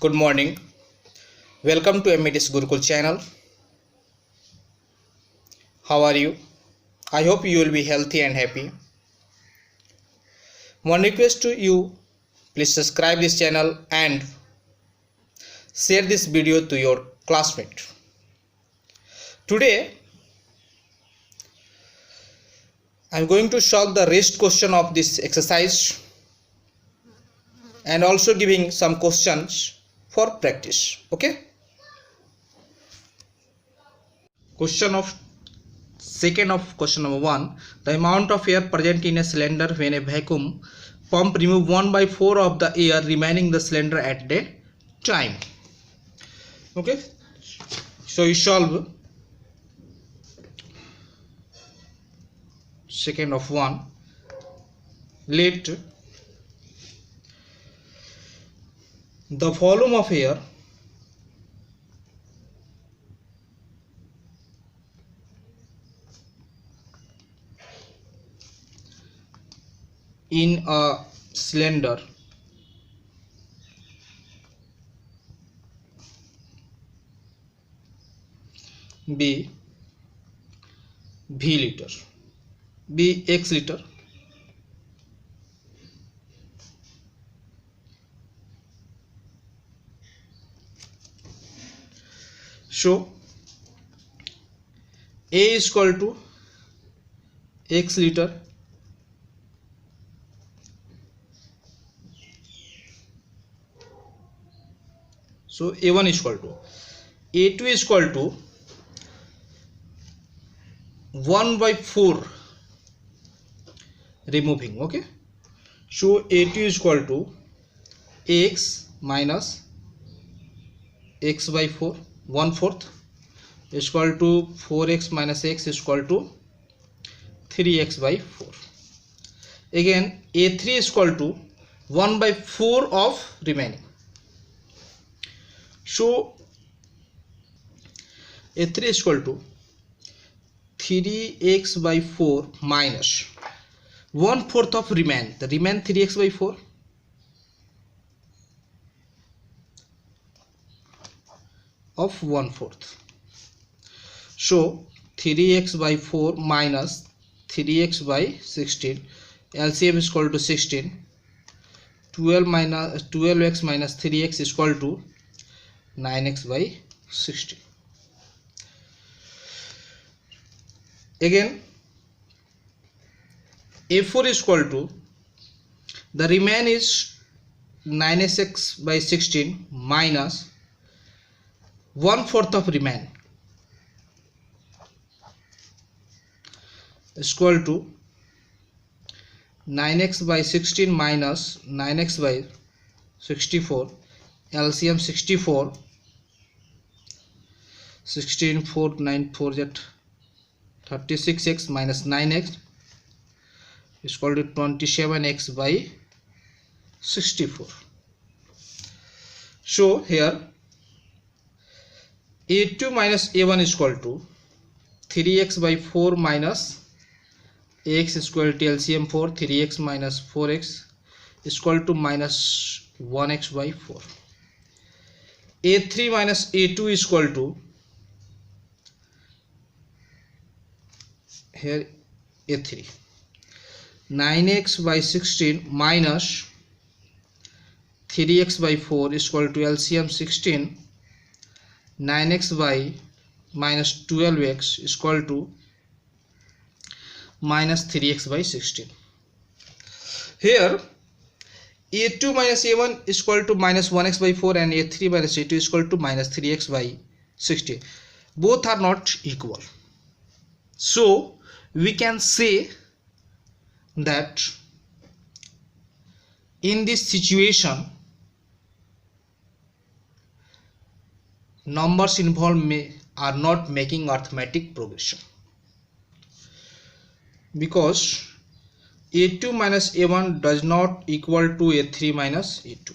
Good morning. Welcome to MEDS Gurukul channel. How are you? I hope you will be healthy and happy. One request to you, please subscribe this channel and share this video to your classmate. Today I am going to solve the rest question of this exercise and also giving some questions for practice. Okay? Question number 1. The amount of air present in a cylinder when a vacuum pump remove 1/4 of the air remaining the cylinder at the time. Okay, so you solve second of 1. Let the volume of air in a cylinder be V liter, be X liter. So A is equal to X liter, so A1 is equal to A2 is equal to 1/4 removing. Okay, so A2 is equal to X minus X by 4, 1/4 is equal to 4x minus x is equal to 3x by 4. Again A3 is equal to 1/4 of remaining. So A3 is equal to 3x by 4 minus 1/4 of remain. The remain 3x by 4 of 1/4. So 3x by 4 minus 3x by 16. LCM is equal to 16. 12x minus 3x is equal to 9x by 16. Again A4 is equal to, the remain is 9x by 16 minus 1/4 of remain is equal to 9x by 16 minus 9x by 64. LCM 64, 16 4 9 4 that 36x minus 9x is equal to 27x by 64. So here A2 minus A1 is equal to 3x by 4 minus ax is equal to LCM 4, 3x minus 4x is equal to minus 1x by 4. A3 minus A2 is equal to, here A3, 9x by 16 minus 3x by 4 is equal to LCM 16, 9x by minus 12x is equal to minus 3x by 16. Here A2 minus A1 is equal to minus 1x by 4 and A3 minus A2 is equal to minus 3x by 16. Both are not equal. So we can say that in this situation numbers involved are not making arithmetic progression, because A2 minus A1 does not equal to A3 minus A2.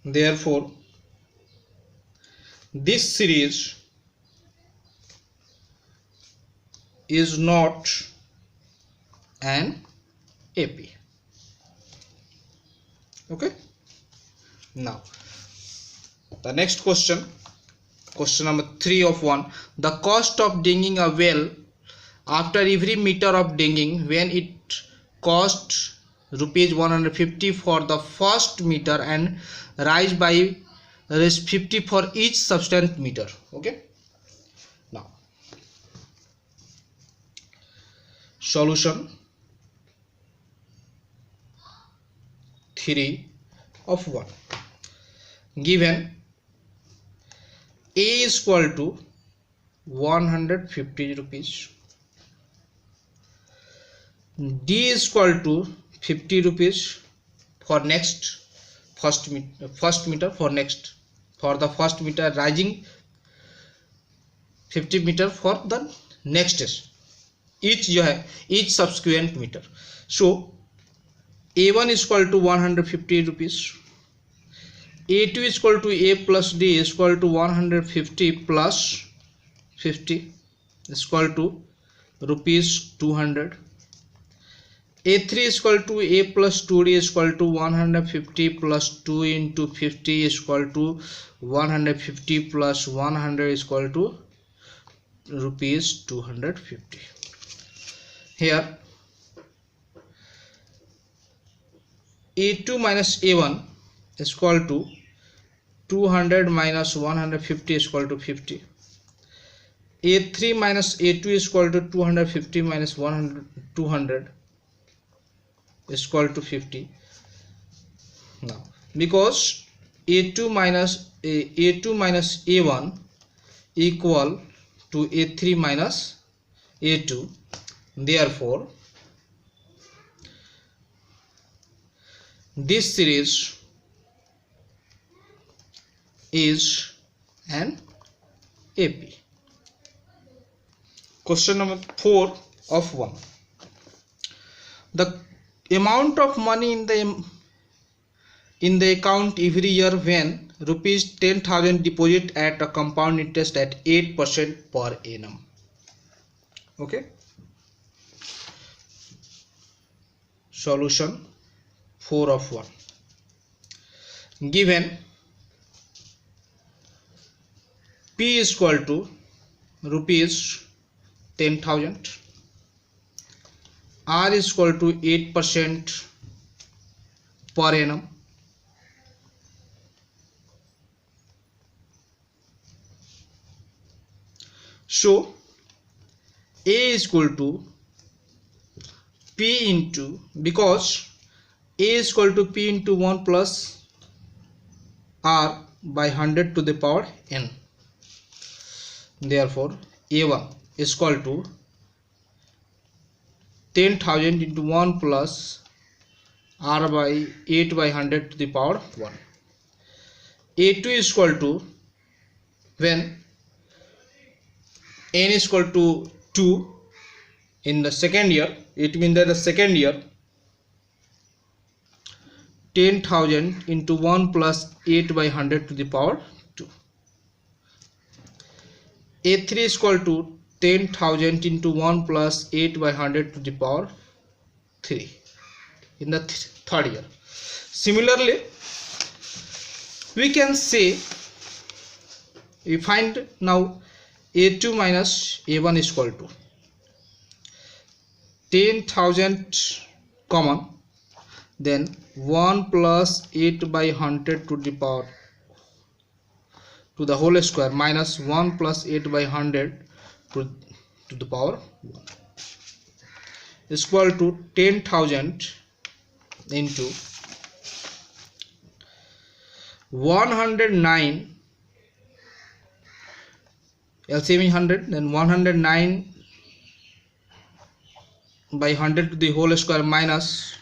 Therefore this series is not an AP. Okay, now the next question, question number 3 of 1. The cost of digging a well after every meter of digging, when it cost rupees 150 for the first meter and rise by rupees 50 for each subsequent meter. Okay, now solution 3 of 1. Given A is equal to 150 rupees, D is equal to 50 rupees for first meter for the first meter, rising 50 meter for the next each subsequent meter. So A1 is equal to 150 rupees, A2 is equal to A plus D is equal to 150 plus 50 is equal to rupees 200. A3 is equal to A plus 2D is equal to 150 plus 2 into 50 is equal to 150 plus 100 is equal to rupees 250. Here A2 minus A1 is equal to 200 minus 150 is equal to 50. A3 minus A2 is equal to 250 minus 200 is equal to 50. Now because A2 minus A1 equal to A3 minus A2, therefore this series is an AP. Question number 4 of 1. The amount of money in the account every year when rupees 10,000 deposit at a compound interest at 8% per annum. Okay, solution 4 of 1. Given P is equal to rupees 10,000, R is equal to 8% per annum, so A is equal to P into, because A is equal to P into 1 plus R by 100 to the power n. Therefore A1 is equal to 10,000 into 1 plus R by 8 by 100 to the power 1. A2 is equal to, when n is equal to 2 in the second year, it means that the second year 10,000 into 1 plus 8 by 100 to the power 2. A3 is equal to 10,000 into 1 plus 8 by 100 to the power 3 in the third year. Similarly, we can say, we find now A2 minus A1 is equal to 10,000 common, then 1 plus 8 by 100 to the power to the whole square minus 1 plus 8 by 100 to the power 1 is equal to 10,000 into 109, LCM 100, then 109 by 100 to the whole square minus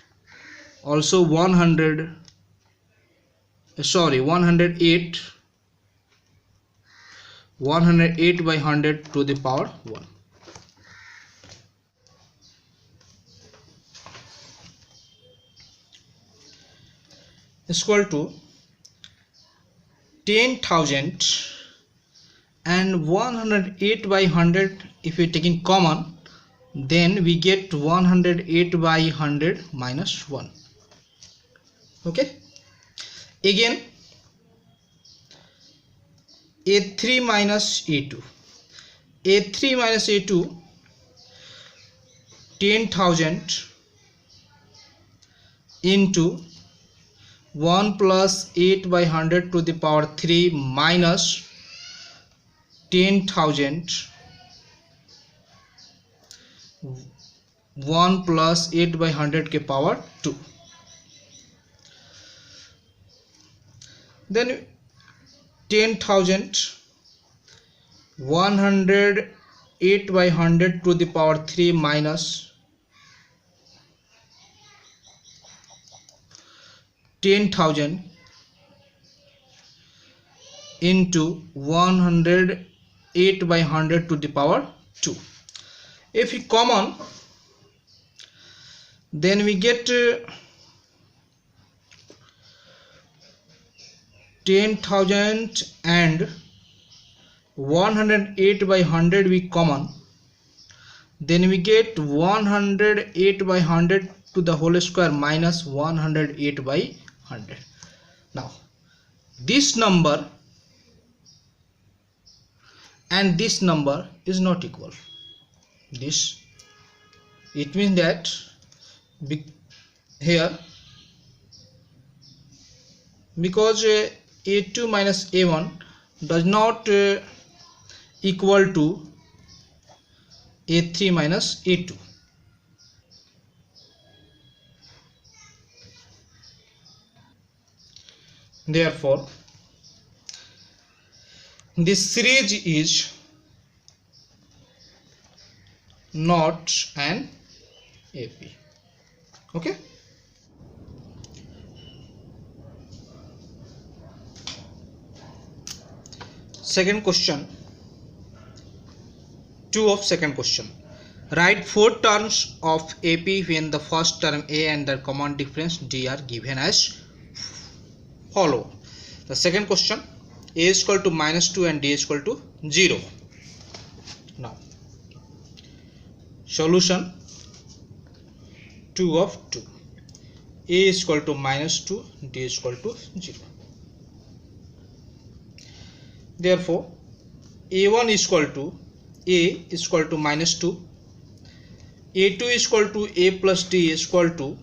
also 108 by 100 to the power 1. Is equal to 10,000 and 108 by 100. If you take in common, then we get 108 by 100 minus 1. Okay, again A3 minus A2. A3 minus A2, 10,000 into 1 plus 8 by 100 to the power 3 minus 10,000 1 plus 8 by 100 के power 2. Then 10,000 108 by 100 to the power 3 minus 10,000 into 108 by 100 to the power 2. If we common, then we get 10,000 and 108 by 100 we common, then we get 108 by 100 to the whole square minus 108 by 100. Now this number and this number is not equal. This, it means that here, because A2 minus A1 does not equal to A3 minus A2. Therefore, this series is not an AP. Okay. Second question, 2 of second question. Write 4 terms of AP when the first term A and the common difference D are given as follow. The second question, A is equal to minus 2 and D is equal to 0. Now solution 2 of 2. A is equal to minus 2, D is equal to 0. Therefore, A1 is equal to A is equal to minus 2, A2 is equal to A plus D is equal to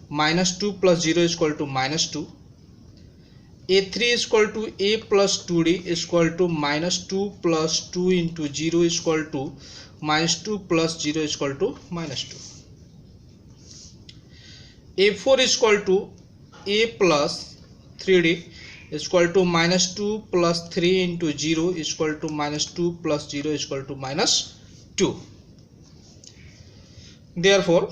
minus 2 plus 0 is equal to minus 2, A3 is equal to A plus 2D is equal to minus 2 plus 2 into 0 is equal to minus 2 plus 0 is equal to minus 2. A4 is equal to A plus 3D is equal to minus 2 plus 3 into 0 is equal to minus 2 plus 0 is equal to minus 2. Therefore,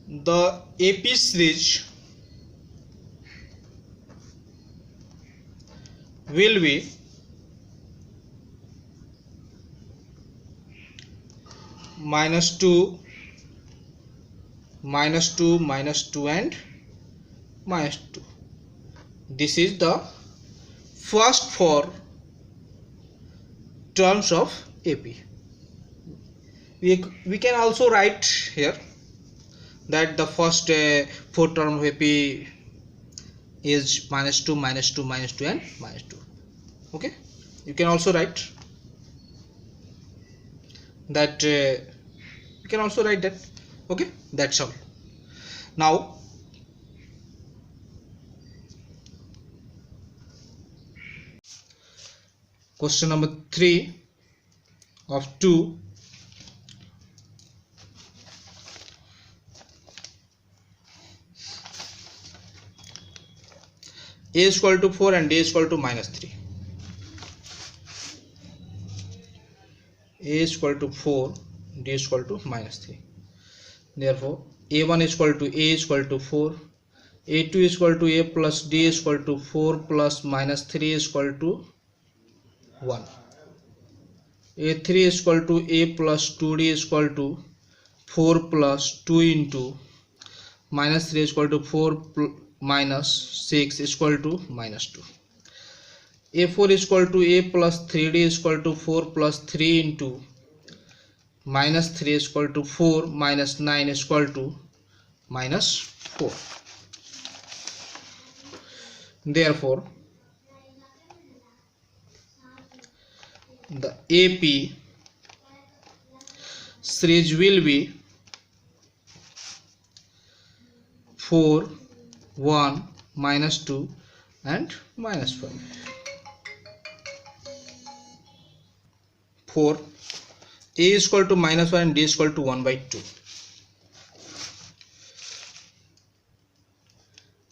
the AP series will be minus 2, minus 2, minus 2 and minus 2. This is the first 4 terms of AP. We can also write here that the first 4 term of AP is minus 2, minus 2, minus 2 and minus 2. Okay, you can also write that. You can also write that. Okay, that's all. Now question number 3 of 2. A is equal to 4 and D is equal to minus 3. A is equal to 4, D is equal to minus 3. Therefore, A1 is equal to A is equal to 4, A2 is equal to A plus D is equal to 4 plus minus 3 is equal to 1. A3 is equal to A plus 2D is equal to 4 plus 2 into minus 3 is equal to 4 minus 6 is equal to minus 2. a4 is equal to a plus 3d is equal to 4 plus 3 into minus 3 is equal to 4 minus 9 is equal to minus 4. Therefore the AP series will be 4, 1, minus 2 and minus 5. 4, a is equal to minus 1 and d is equal to 1 by 2.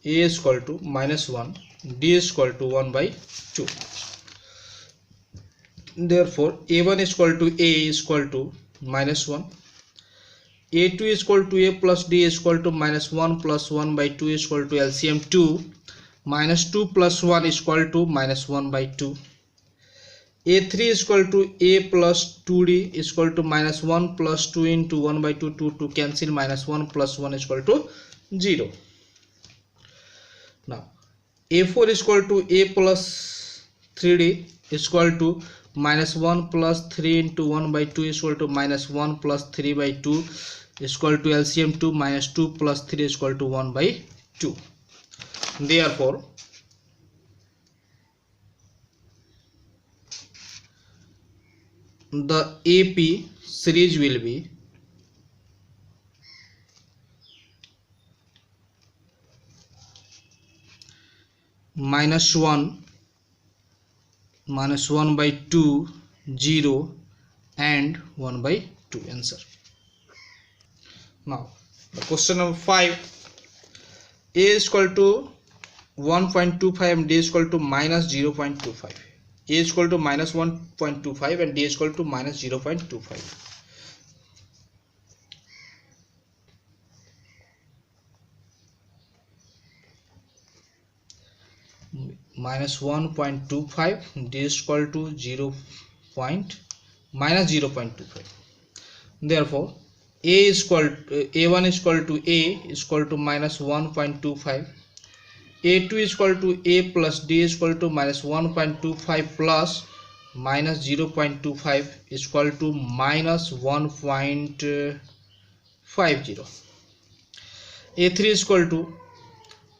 A is equal to minus 1, d is equal to 1 by 2. Therefore a1 is equal to a is equal to minus 1, a2 is equal to a plus d is equal to minus 1 plus 1 by 2 is equal to LCM 2, minus 2 plus 1 is equal to minus 1 by 2. a3 is equal to a plus 2d is equal to minus 1 plus 2 into 1 by 2, 2 to cancel, minus 1 plus 1 is equal to 0. Now a4 is equal to a plus 3d is equal to minus 1 plus 3 into 1 by 2 is equal to minus 1 plus 3 by 2 is equal to LCM 2, minus 2 plus 3 is equal to 1 by 2. Therefore the AP series will be minus 1, minus 1 by 2, 0 and 1 by 2. Answer. Now the question number 5, a is equal to 1.25 and d is equal to minus 0.25. a is equal to minus 1.25 and d is equal to minus 0.25. minus 1.25, d is equal to minus 0.25. Therefore a is equal to a1 is equal to a is equal to minus 1.25, a2 is equal to a plus d is equal to minus 1.25 plus minus 0.25 is equal to minus 1.50. a3 is equal to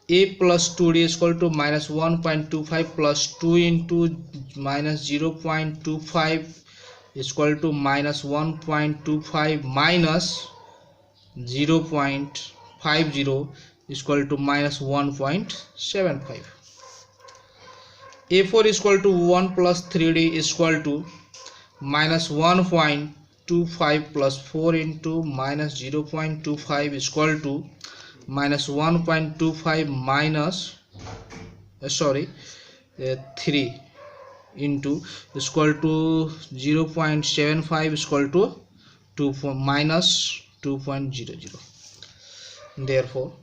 a plus 2d is equal to minus 1.25 plus 2 into minus 0.25 is equal to minus 1.25 minus 0.50 is equal to minus 1.75. a4 is equal to 1 plus 3d is equal to minus 1.25 plus 4 into minus 0.25 is equal to minus 1.25 minus 3 into is equal to 0.75 is equal to minus 2.00. Therefore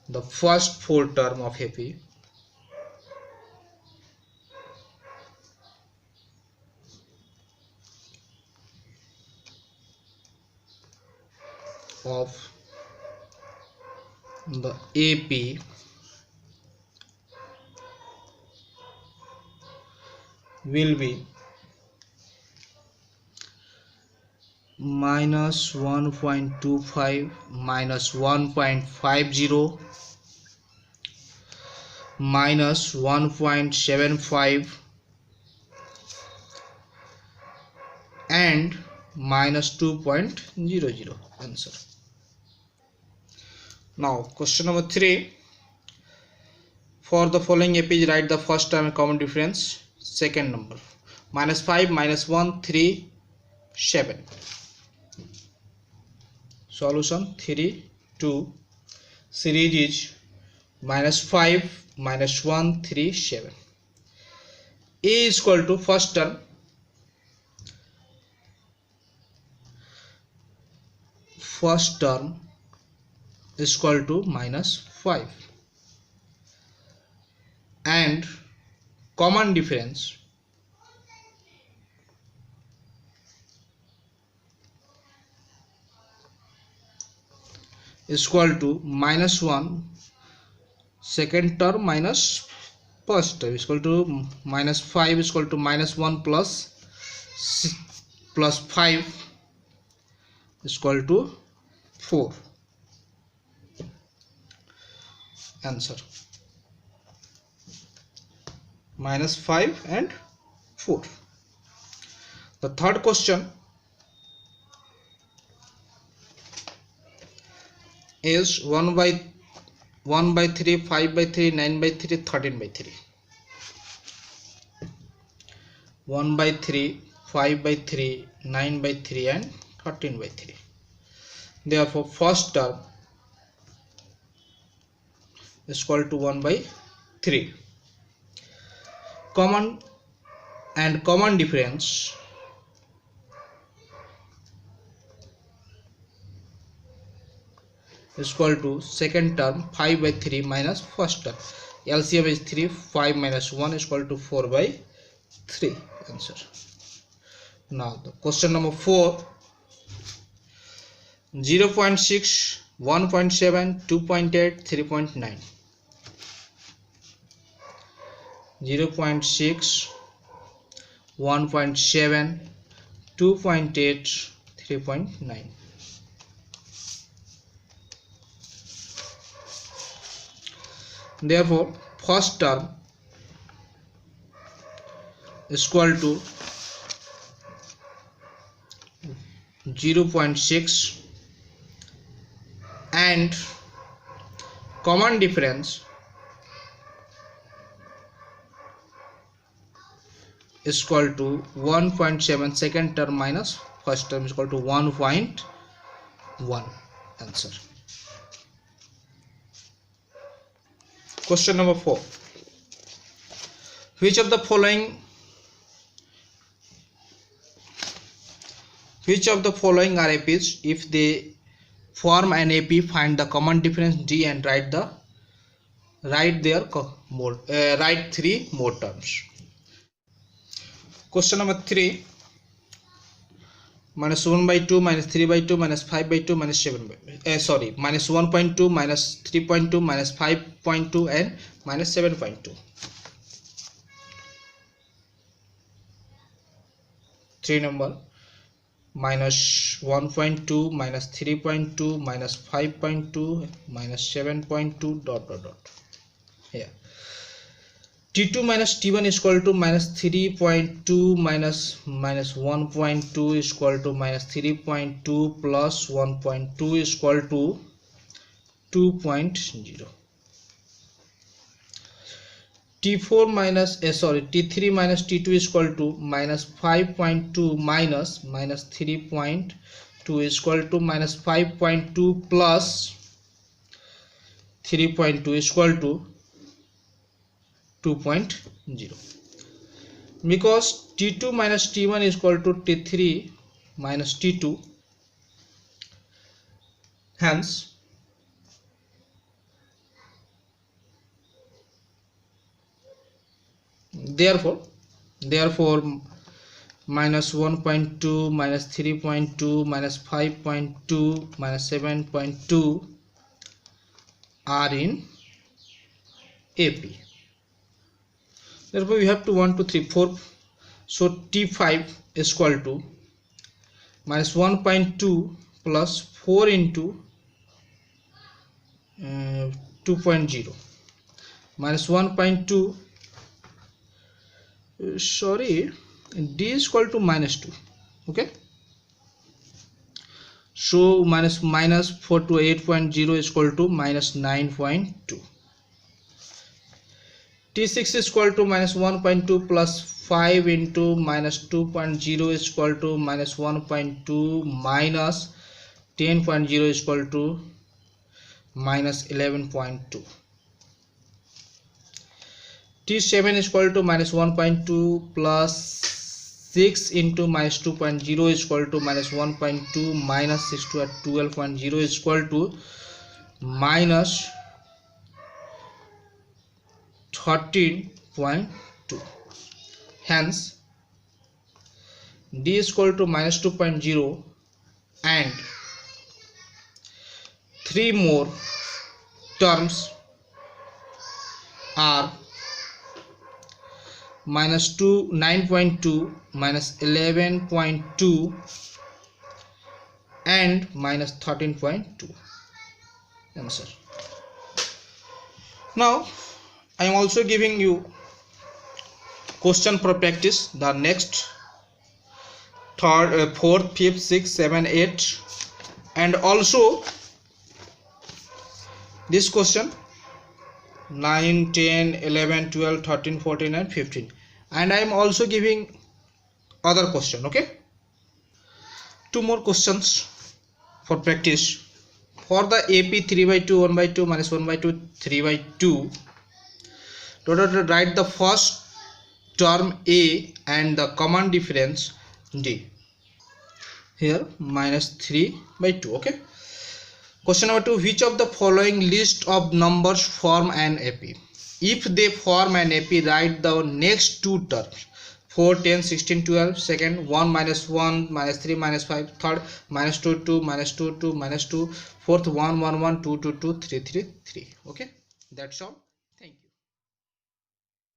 the first full term of AP of the AP will be minus 1.25 minus 1.50 minus 1.75 and minus 2.00. Answer. Now question number 3, for the following APs write the first term common difference. Second number minus 5 minus 1 3 7. Solution 3 2. Series is minus 5 minus 1 3 7. A is equal to first term is equal to minus 5 and common difference is equal to minus 1 second term minus first term is equal to minus 5 is equal to minus 1 plus 5 is equal to 4. Answer minus 5 and 4. The third question is 1 by 3, 5 by 3, 9 by 3, 13 by 3. 1 by 3, 5 by 3, 9 by 3 and 13 by 3. Therefore first term is equal to 1 by 3. Common difference is equal to second term 5 by 3 minus first term. LCM is 3. 5 minus 1 is equal to 4 by 3. Answer. Now the question number 4. 0.6, 1.7, 2.8, 3.9. 0.6, 1.7, 2.8, 3.9. Therefore first term is equal to 0.6 and common difference is equal to 1.7. second term minus first term is equal to 1.1. Answer. Question number 4. Which of the following are APs? If they form an AP, find the common difference D and write 3 more terms. Question number 3. Minus 1 by 2, minus 3 by 2, minus 5 by 2, minus 7 by minus 1.2, minus 3.2, minus 5.2 and minus 7.2. 3 number. Minus 1.2, minus 3.2, minus 5.2, minus 7.2 ... Here T2 minus T1 is equal to minus 3.2 minus 1.2 is equal to minus 3.2 plus 1.2 is equal to 2.0. T3 minus T2 is equal to minus 5.2 minus 3.2 is equal to minus 5.2 plus 3.2 is equal to 2.0. Because T2 minus T1 is equal to T3 minus T2, hence therefore minus 1.2 minus 3.2 minus 5.2 minus 7.2 are in AP. Therefore we have to 1 2 3 4. So T5 is equal to minus 1.2 plus 4 into 2.0 minus 1.2 D is equal to minus 2. Okay, so minus 4 to 8.0 is equal to minus 9.2. T6 is equal to minus 1.2 plus 5 into minus 2.0 is equal to minus 1.2 minus 10.0 is equal to minus 11.2. T7 is equal to minus 1.2 plus 6 into minus 2.0 is equal to minus 1.2 minus 6 to 12.0 is equal to minus 13.2. Hence D is equal to minus 2.0 and 3 more terms are minus 2 9.2 minus 11.2 and minus 13.2 answer. Now I am also giving you question for practice, the next third, fourth, fifth, sixth, 7, 8, and also this question 9, 10, 11, 12, 13, 14 and 15, and I am also giving other question. Okay, two more questions for practice. For the AP 3/2 1/2 minus 1/2 3/2, write the first term A and the common difference D. Here minus 3/2. Okay. Question number 2. Which of the following list of numbers form an AP? If they form an AP, write the next two terms. 4, 10, 16, 12. Second, 1 minus 1 minus 3 minus 5. Third, minus 2, 2 minus 2, 2 minus 2. Fourth, 1, 1, 1, 2, 2, 2, 3, 3, 3. Okay. That's all.